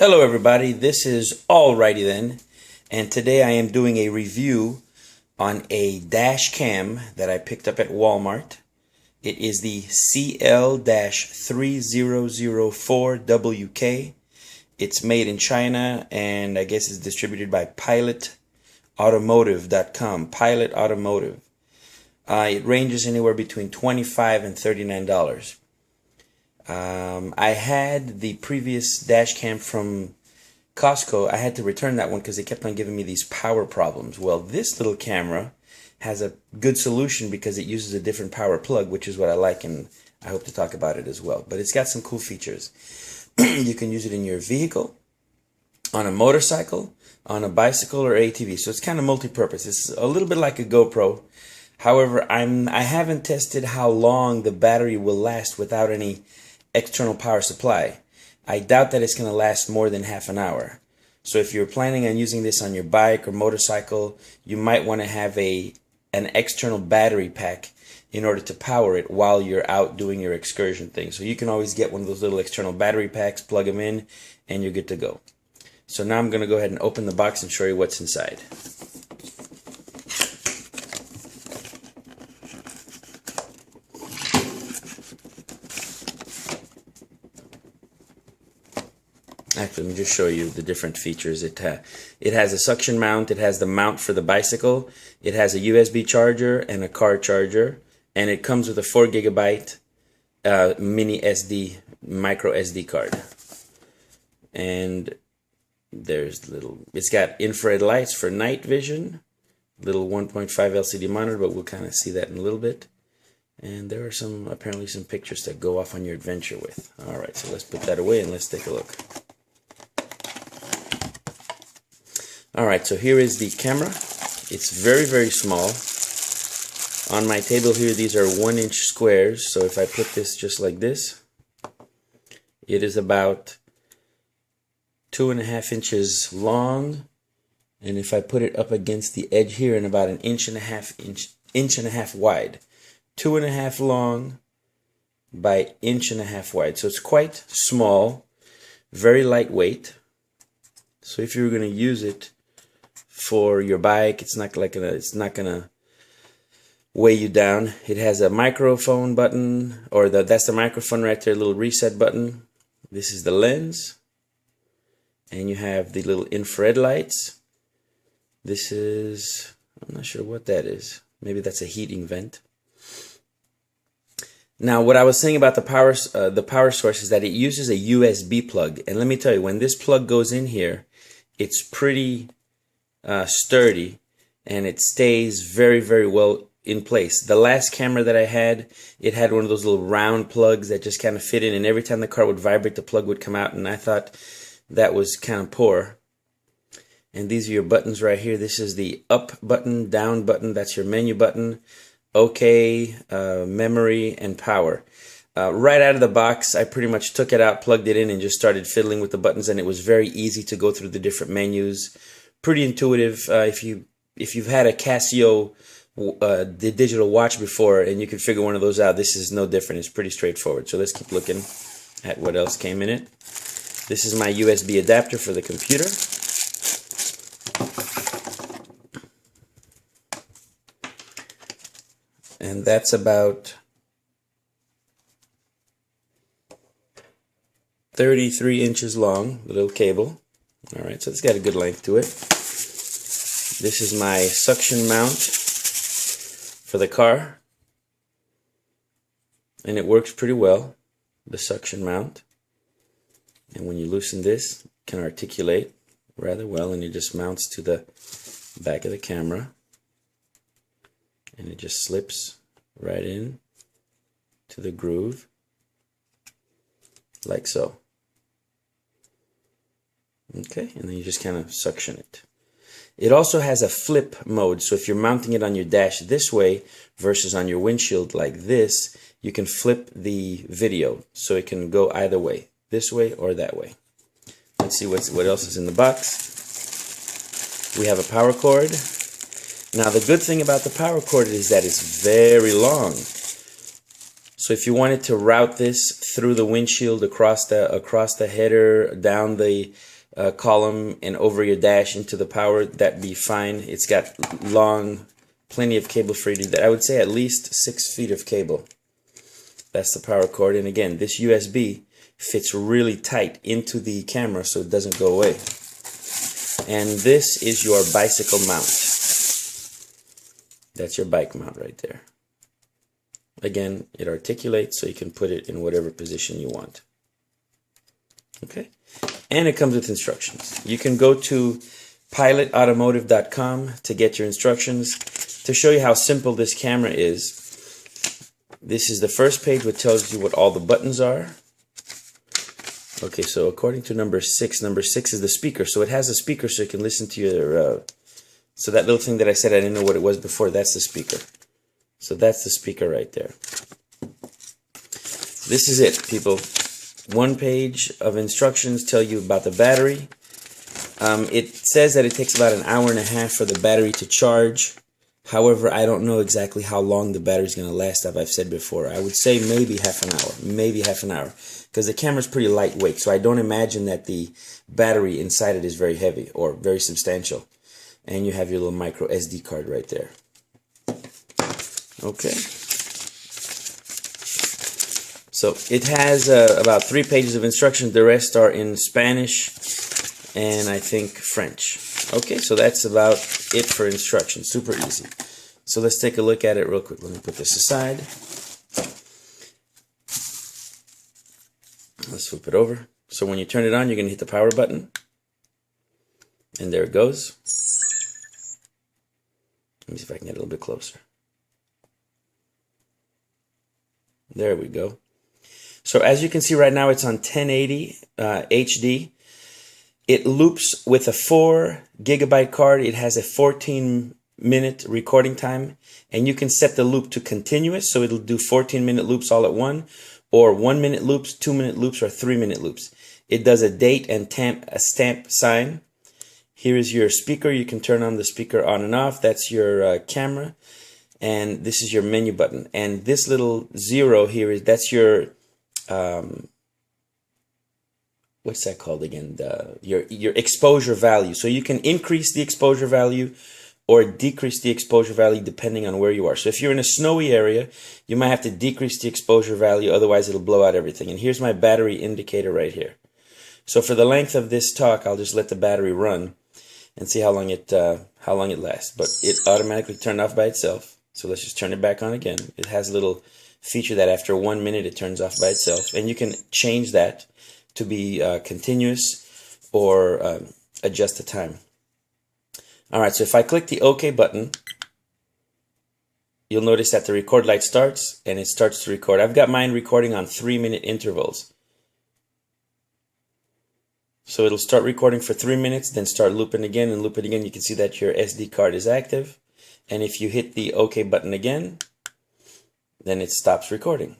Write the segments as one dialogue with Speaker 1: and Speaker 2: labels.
Speaker 1: Hello everybody, this is Alrighty Then, and today I am doing a review on a dash cam that I picked up at Walmart. It is the CL-3004WK. It's made in China and I guess it's distributed by pilotautomotive.com. Pilot Automotive. It ranges anywhere between $25 and $39. I had the previous dash cam from Costco. I had to return that one because they kept on giving me these power problems. Well, this little camera has a good solution because it uses a different power plug, which is what I like, and I hope to talk about it as well. But it's got some cool features. You can use it in your vehicle, on a motorcycle, on a bicycle, or ATV. So it's kind of multi-purpose. It's a little bit like a GoPro. However, I haven't tested how long the battery will last without any external power supply. I doubt that it's going to last more than half an hour. So if you're planning on using this on your bike or motorcycle, you might want to have an external battery pack in order to power it while you're out doing your excursion thing. So you can always get one of those little external battery packs, plug them in, and you're good to go. So now I'm going to go ahead and open the box and show you what's inside. Actually, let me just show you the different features. It has a suction mount, it has the mount for the bicycle, it has a USB charger and a car charger, and it comes with a 4 GB mini SD, micro SD card. And there's it's got infrared lights for night vision, little 1.5 LCD monitor, but we'll kind of see that in a little bit. And there are apparently some pictures that go off on your adventure with. Alright, so let's put that away and let's take a look. Alright, so here is the camera. It's very, very small. On my table here, these are 1-inch squares. So if I put this just like this, it is about 2.5 inches long. And if I put it up against the edge here, and about an inch and a half wide. 2.5 long by 1.5 inches wide. So it's quite small, very lightweight. So if you were going to use it for your bike, it's not gonna weigh you down. It has a microphone button, or that's the microphone right there, a little reset button. This is the lens, and you have the little infrared lights. This is, I'm not sure what that is. Maybe that's a heating vent. Now, what I was saying about the power source is that it uses a USB plug, and let me tell you, when this plug goes in here, it's pretty sturdy, and it stays very, very well in place. The last camera that I had, it had one of those little round plugs that just kind of fit in, and every time the car would vibrate, the plug would come out, and I thought that was kind of poor. And these are your buttons right here. This is the up button, down button, that's your menu button, OK, memory, and power. Right out of the box, I pretty much took it out, plugged it in, and just started fiddling with the buttons, and it was very easy to go through the different menus. Pretty intuitive. If you've had a Casio the digital watch before and you could figure one of those out, this is no different. It's pretty straightforward. So let's keep looking at what else came in it. This is my USB adapter for the computer. And that's about 33 inches long, the little cable. Alright, so it's got a good length to it. This is my suction mount for the car. And it works pretty well, the suction mount. And when you loosen this, it can articulate rather well, and it just mounts to the back of the camera. And it just slips right in to the groove, like so. Okay, and then you just kind of suction it. It also has a flip mode, so if you're mounting it on your dash this way versus on your windshield like this, you can flip the video, so it can go either way, this way or that way. Let's see what else is in the box. We have a power cord. Now the good thing about the power cord is that it's very long. So if you wanted to route this through the windshield, across the header, down the column, and over your dash into the power, that'd be fine. It's got long, plenty of cable for you to do that. I would say at least 6 feet of cable. That's the power cord. And again, this USB fits really tight into the camera so it doesn't go away. And this is your bicycle mount. That's your bike mount right there. Again, it articulates so you can put it in whatever position you want. Okay? And it comes with instructions. You can go to pilotautomotive.com to get your instructions. To show you how simple this camera is, this is the first page which tells you what all the buttons are. Okay, so according to number 6 is the speaker. So it has a speaker so you can listen to your... so that little thing that I said I didn't know what it was before, that's the speaker. So that's the speaker right there. This is it, people. One page of instructions tell you about the battery. It says that it takes about an hour and a half for the battery to charge. However, I don't know exactly how long the battery is going to last, as I've said before. I would say maybe half an hour, because the camera's pretty lightweight, so I don't imagine that the battery inside it is very heavy or very substantial. And you have your little micro SD card right there. Okay. So it has about 3 pages of instructions. The rest are in Spanish and I think French. Okay, so that's about it for instructions. Super easy. So let's take a look at it real quick. Let me put this aside. Let's flip it over. So when you turn it on, you're going to hit the power button. And there it goes. Let me see if I can get a little bit closer. There we go. So as you can see right now, it's on 1080 HD. It loops with a 4 GB card. It has a 14-minute recording time, and you can set the loop to continuous, so it'll do 14-minute loops all at one, or 1-minute loops, 2-minute loops, or 3-minute loops. It does a date and a stamp sign. Here is your speaker. You can turn on the speaker on and off. That's your camera, and this is your menu button. And this little 0 here that's your what's that called again? Your exposure value. So you can increase the exposure value or decrease the exposure value depending on where you are. So if you're in a snowy area, you might have to decrease the exposure value, otherwise it'll blow out everything. And here's my battery indicator right here. So for the length of this talk, I'll just let the battery run and see how long it lasts. But it automatically turned off by itself. So let's just turn it back on again. It has a little feature that after 1 minute it turns off by itself, and you can change that to be continuous or adjust the time. Alright, so if I click the OK button, you'll notice that the record light starts and it starts to record. I've got mine recording on 3-minute intervals. So it'll start recording for 3 minutes, then start looping again and loop it again. You can see that your SD card is active. And if you hit the OK button again, then it stops recording.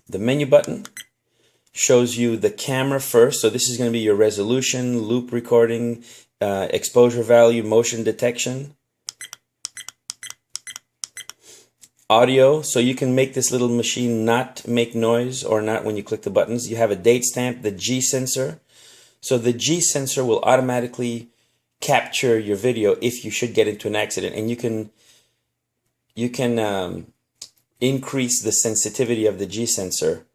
Speaker 1: The menu button shows you the camera first. So this is going to be your resolution, loop recording, exposure value, motion detection. Audio, so you can make this little machine not make noise or not when you click the buttons. You have a date stamp, the G sensor. So the G sensor will automatically capture your video if you should get into an accident, and you can increase the sensitivity of the G sensor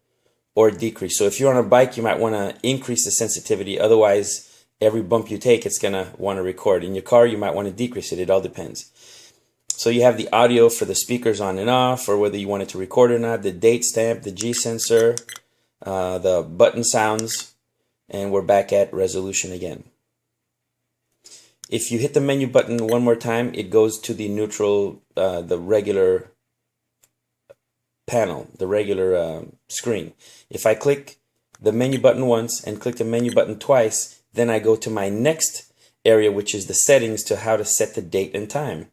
Speaker 1: or decrease. So if you're on a bike, you might want to increase the sensitivity. Otherwise, every bump you take, it's going to want to record. In your car, you might want to decrease it. It all depends. So you have the audio for the speakers on and off, or whether you want it to record or not, the date stamp, the G sensor, the button sounds, and we're back at resolution again. If you hit the menu button one more time, it goes to the neutral, the regular panel, the regular screen. If I click the menu button once and click the menu button twice, then I go to my next area, which is the settings to how to set the date and time.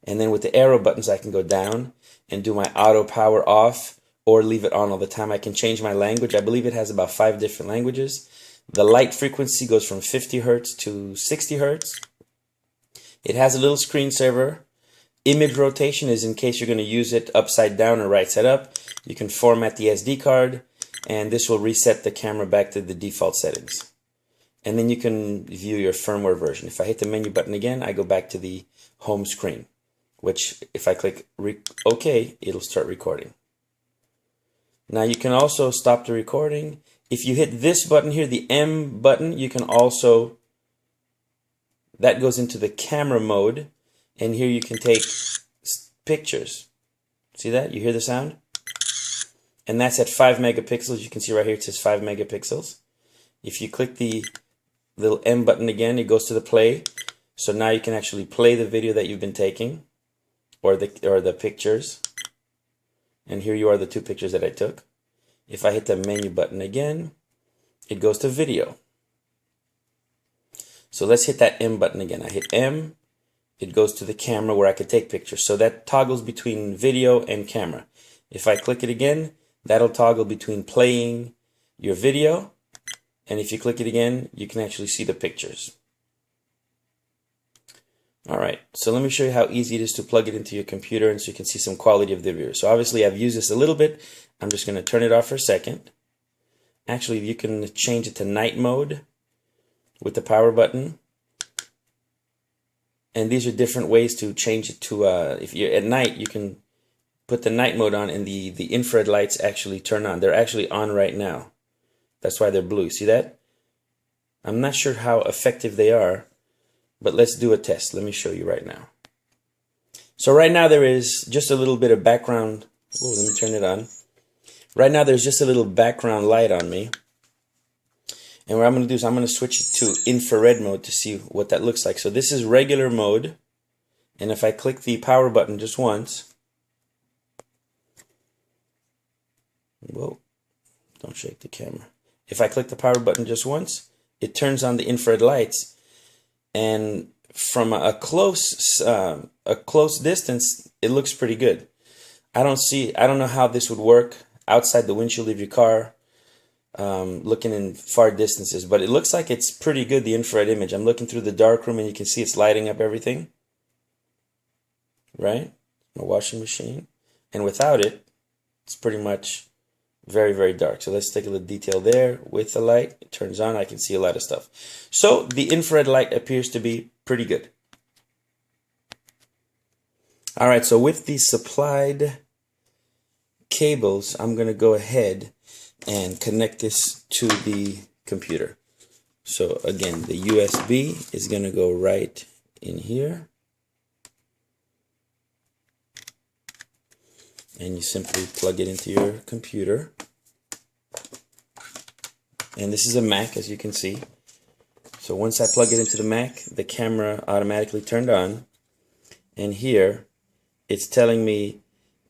Speaker 1: And then with the arrow buttons, I can go down and do my auto power off or leave it on all the time. I can change my language. I believe it has about 5 different languages. The light frequency goes from 50 Hertz to 60 Hertz. It has a little screensaver Image rotation is in case you're going to use it upside down or right side up. You can format the SD card, and this will reset the camera back to the default settings. And then you can view your firmware version. If I hit the menu button again, I go back to the home screen, which if I click OK, it'll start recording. Now you can also stop the recording. If you hit this button here, the M button, you can also, that goes into the camera mode, and here you can take pictures. See that? You hear the sound? And that's at 5 megapixels. You can see right here it says 5 megapixels. If you click the little M button again, it goes to the play. So now you can actually play the video that you've been taking, or the pictures. And here you are, the 2 pictures that I took. If I hit the menu button again, it goes to video. So let's hit that M button again. I hit M, it goes to the camera where I could take pictures. So that toggles between video and camera. If I click it again, that'll toggle between playing your video, and if you click it again, you can actually see the pictures. Alright, so let me show you how easy it is to plug it into your computer, and so you can see some quality of the video. So obviously I've used this a little bit. I'm just going to turn it off for a second. Actually, you can change it to night mode with the power button. And these are different ways to change it to, if you're at night, you can put the night mode on and the infrared lights actually turn on. They're actually on right now. That's why they're blue. See that? I'm not sure how effective they are, but let's do a test. Let me show you right now. So right now there is just a little bit of background. Oh, let me turn it on. Right now there's just a little background light on me. And what I'm going to do is I'm going to switch it to infrared mode to see what that looks like. So this is regular mode. And if I click the power button just once. Whoa, don't shake the camera. If I click the power button just once, it turns on the infrared lights. And from a close distance, it looks pretty good. I don't know how this would work outside the windshield of your car, looking in far distances, but it looks like it's pretty good, the infrared image. I'm looking through the dark room and you can see it's lighting up everything, right? A washing machine. And without it, it's pretty much very, very dark. So let's take a little detail there. With the light, it turns on, I can see a lot of stuff. So the infrared light appears to be pretty good. All right, so with the supplied cables, I'm going to go ahead and connect this to the computer. So again, the USB is going to go right in here. And you simply plug it into your computer. And this is a Mac, as you can see. So once I plug it into the Mac, the camera automatically turned on. And here, it's telling me,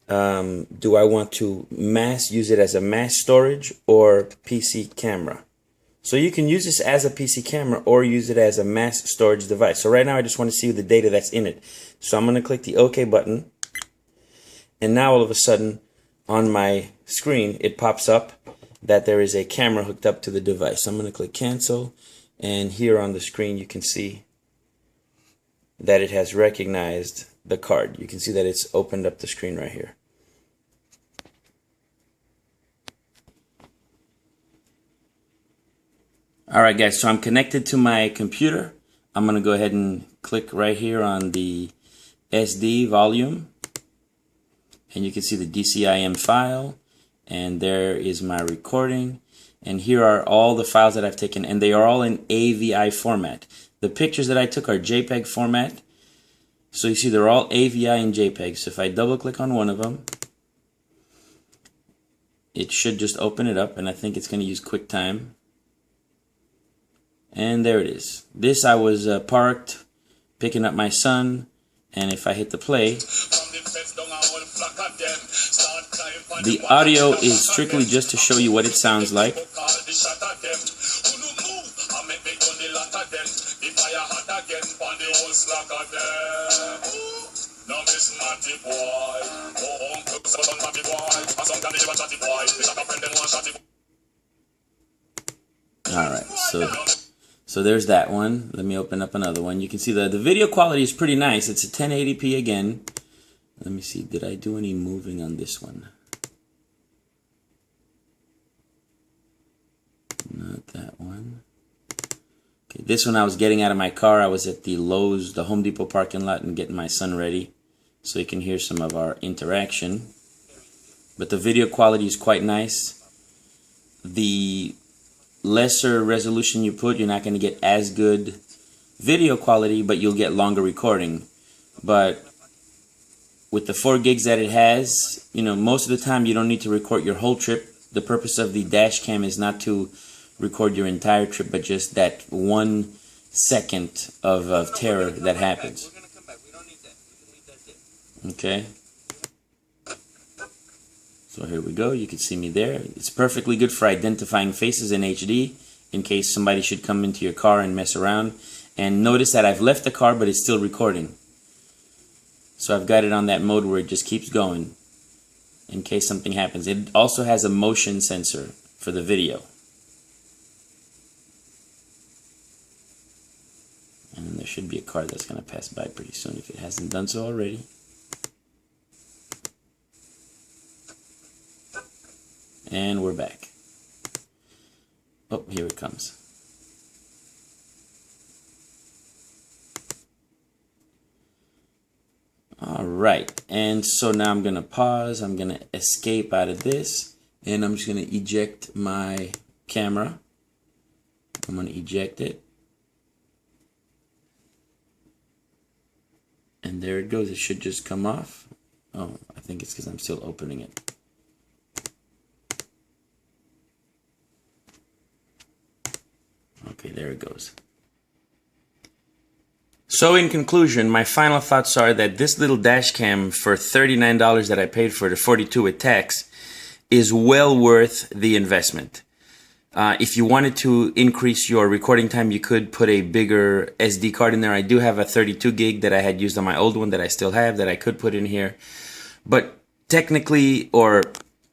Speaker 1: do I want to use it as a mass storage or PC camera? So you can use this as a PC camera or use it as a mass storage device. So right now I just want to see the data that's in it. So I'm going to click the OK button. And now all of a sudden on my screen it pops up that there is a camera hooked up to the device. I'm going to click cancel, and here on the screen you can see that it has recognized the card. You can see that it's opened up the screen right here. Alright guys, so I'm connected to my computer. I'm going to go ahead and click right here on the SD volume. And you can see the DCIM file, and there is my recording, and here are all the files that I've taken, and they are all in AVI format. The pictures that I took are JPEG format, so you see they're all AVI and JPEG. So if I double click on one of them, it should just open it up, and I think it's going to use QuickTime. And there it is. This I was parked picking up my son, and if I hit the play, the audio is strictly just to show you what it sounds like. Alright, so there's that one. Let me open up another one. You can see the video quality is pretty nice. It's a 1080p again. Let me see, did I do any moving on this one? Not that one. Okay, this one I was getting out of my car. I was at the Lowe's, the Home Depot parking lot, and getting my son ready so he can hear some of our interaction. But the video quality is quite nice. The lesser resolution you put, you're not going to get as good video quality, but you'll get longer recording. But with the 4 gigs that it has, you know, most of the time you don't need to record your whole trip. The purpose of the dash cam is not to record your entire trip, but just that 1 second of terror that happens. Okay. So here we go. You can see me there. It's perfectly good for identifying faces in HD in case somebody should come into your car and mess around. And notice that I've left the car, but it's still recording. So I've got it on that mode where it just keeps going in case something happens. It also has a motion sensor for the video. And then there should be a car that's going to pass by pretty soon if it hasn't done so already. And we're back. Oh, here it comes. Alright, and so now I'm going to pause. I'm going to escape out of this. And I'm just going to eject my camera. I'm going to eject it. And there it goes. It should just come off. Oh, I think it's because I'm still opening it. Okay, there it goes. So in conclusion, my final thoughts are that this little dash cam for $39 that I paid for, the 42 with tax, is well worth the investment. If you wanted to increase your recording time, you could put a bigger SD card in there. I do have a 32 gig that I had used on my old one that I still have that I could put in here. But technically, or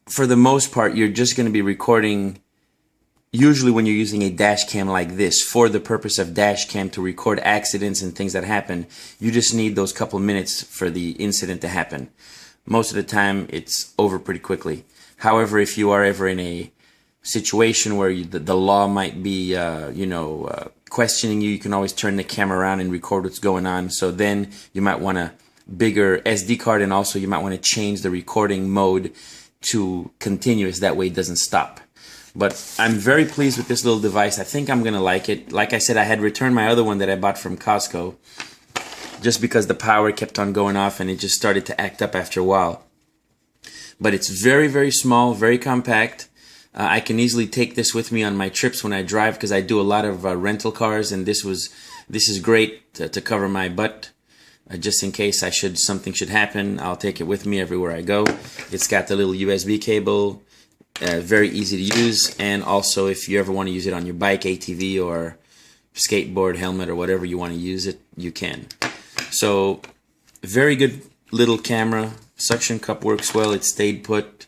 Speaker 1: for the most part, you're just going to be recording, usually when you're using a dash cam like this, for the purpose of dash cam to record accidents and things that happen. You just need those couple minutes for the incident to happen. Most of the time, it's over pretty quickly. However, if you are ever in a situation where the law might be, questioning you, you can always turn the camera around and record what's going on. So then you might want a bigger SD card, and also you might want to change the recording mode to continuous. That way it doesn't stop. But I'm very pleased with this little device. I think I'm going to like it. Like I said, I had returned my other one that I bought from Costco just because the power kept on going off and it just started to act up after a while. But it's very, very small, very compact. I can easily take this with me on my trips when I drive because I do a lot of rental cars, and this is great to cover my butt. Just in case something should happen, I'll take it with me everywhere I go. It's got the little USB cable. Very easy to use, and also if you ever want to use it on your bike, ATV, or skateboard, helmet, or whatever you want to use it, you can. So, very good little camera. Suction cup works well. It stayed put.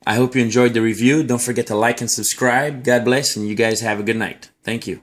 Speaker 1: I hope you enjoyed the review. Don't forget to like and subscribe. God bless, and you guys have a good night. Thank you.